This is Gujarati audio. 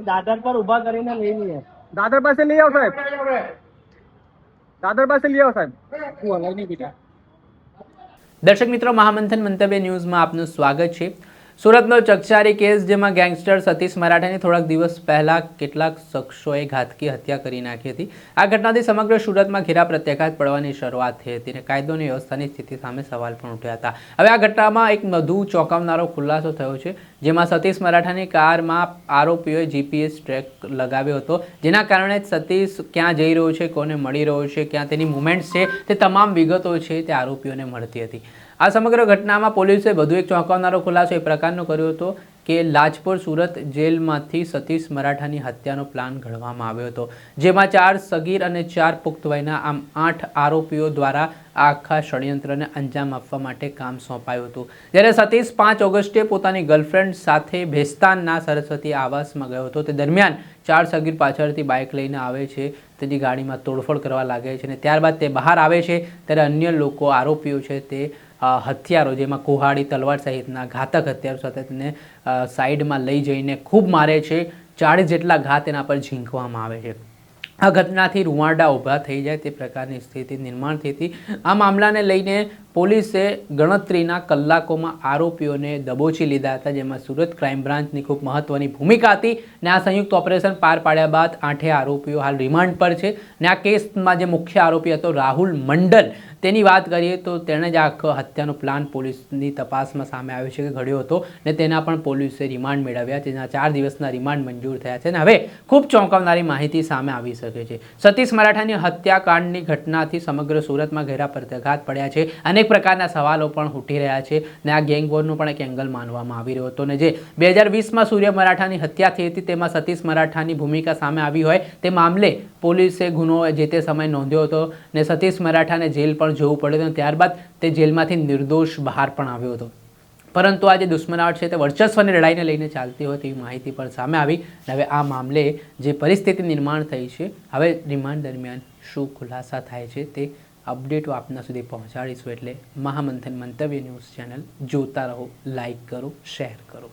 દાદર પર ઉભા કરીને લઈ લઈએ. દાદર પાસે લઈ આવો સાહેબ, દાદર પાસે લઈ આવો સાહેબ. દર્શક મિત્રો, મહામંથન મંતવ્ય ન્યૂઝમાં આપનું સ્વાગત છે. સુરતનો ચકચારી કેસ, જેમાં ગેંગસ્ટર સતીશ મરાઠાની થોડાક દિવસ પહેલા કેટલાક શખ્સોએ ઘાતકી હત્યા કરી નાખી હતી. આ ઘટનાથી સમગ્ર સુરતમાં ઘેરા પ્રત્યાઘાત પડવાની શરૂઆત થઈ હતી અને કાયદો અને વ્યવસ્થાની સ્થિતિ સામે સવાલ પણ ઉઠ્યા હતા. હવે આ ઘટનામાં એક વધુ ચોંકાવનારો ખુલાસો થયો છે, જેમાં સતીશ મરાઠાની કારમાં આરોપીઓએ જીપીએસ ટ્રેક લગાવ્યો હતો, જેના કારણે સતીશ ક્યાં જઈ રહ્યો છે, કોને મળી રહ્યો છે, ક્યાં તેની મુવમેન્ટ્સ છે, તે તમામ વિગતો છે તે આરોપીઓને મળતી હતી. આ સમગ્ર ઘટનામાં પોલીસે વધુ એક ચોંકાવનારો ખુલાસો એ પ્રકારનો કર્યો હતો કે લાજપોર સુરત જેલમાંથી સતીશ મરાઠાની હત્યાનો પ્લાન ઘડવામાં આવ્યો હતો, જેમાં 4 સગીર અને 4 પુખ્ત વયના આમ 8 આરોપીઓ દ્વારા આખા ષડયંત્રને અંજામ આપવા માટે કામ સોંપાયું હતું. જ્યારે સતીશ 5 ઓગસ્ટે પોતાની ગર્લફ્રેન્ડ સાથે ભેસ્તાનના સરસ્વતી આવાસમાં ગયો હતો. તે દરમિયાન 4 સગીર પાછળથી બાઇક લઈને આવે છે, તેની ગાડીમાં તોડફોડ કરવા લાગે છે અને ત્યારબાદ તે બહાર આવે છે. ત્યારે અન્ય લોકો, આરોપીઓ છે તે હથિયારો, જેમાં કુહાડી, તલવાર સહિતના ઘાતક હથિયારો સાથે તેને સાઈડમાં લઈ જઈને ખૂબ મારે છે. 40 જેટલા ઘા તેના પર ઝીંકવામાં આવે છે. આ ઘટનાથી રૂવાડા ઊભા થઈ જાય તે પ્રકારની સ્થિતિ નિર્માણ થઈ હતી. આ મામલાને લઈને પોલીસે ગણતરીના કલાકોમાં આરોપીઓને દબોચી લીધા હતા, જેમાં સુરત ક્રાઇમ બ્રાન્ચની ખૂબ મહત્વની ભૂમિકા હતી અને આ સંયુક્ત ઓપરેશન પાર પાડ્યા બાદ 8 આરોપીઓ હાલ રિમાન્ડ પર છે. અને આ કેસમાં જે મુખ્ય આરોપી હતો રાહુલ મંડલ, તેની વાત કરીએ તો તેણે જ આખો હત્યાનો પ્લાન પોલીસની તપાસમાં સામે આવ્યો છે કે ઘડ્યો હતો ને તેના પણ પોલીસે રિમાન્ડ મેળવ્યા છે, જેના 4 દિવસના રિમાન્ડ મંજૂર થયા છે. અને હવે ખૂબ ચોંકાવનારી માહિતી સામે આવી શકે છે. સતીશ મરાઠાની હત્યાકાંડની ઘટનાથી સમગ્ર સુરતમાં ઘેરા પ્રત્યાઘાત પડ્યા છે. અનેક પ્રકારના સવાલો પણ ઉઠી રહ્યા છે અને આ ગેંગ વોરનો પણ એક એંગલ માનવામાં આવી રહ્યો હતો. અને જે 2020માં સૂર્ય મરાઠાની હત્યા થઈ હતી, તેમાં સતીશ મરાઠાની ભૂમિકા સામે આવી હોય તે મામલે પોલીસે ગુનો જે તે સમયે નોંધ્યો હતો ને સતીશ મરાઠાને જેલ પણ જવું પડ્યું. ત્યારબાદ તે જેલમાંથી નિર્દોષ બહાર પણ આવ્યો હતો. પરંતુ આ જે દુશ્મનાવટ છે તે વર્ચસ્વની લડાઈને લઈને ચાલતી હોય તેવી માહિતી પણ સામે આવી. હવે આ મામલે જે પરિસ્થિતિ નિર્માણ થઈ છે, હવે રિમાન્ડ દરમિયાન શું ખુલાસા થાય છે તે અપડેટો આપના સુધી પહોંચાડીશું. એટલે મહામંથન મંતવ્ય ન્યૂઝ ચેનલ જોતા રહો, લાઇક કરો, શેર કરો.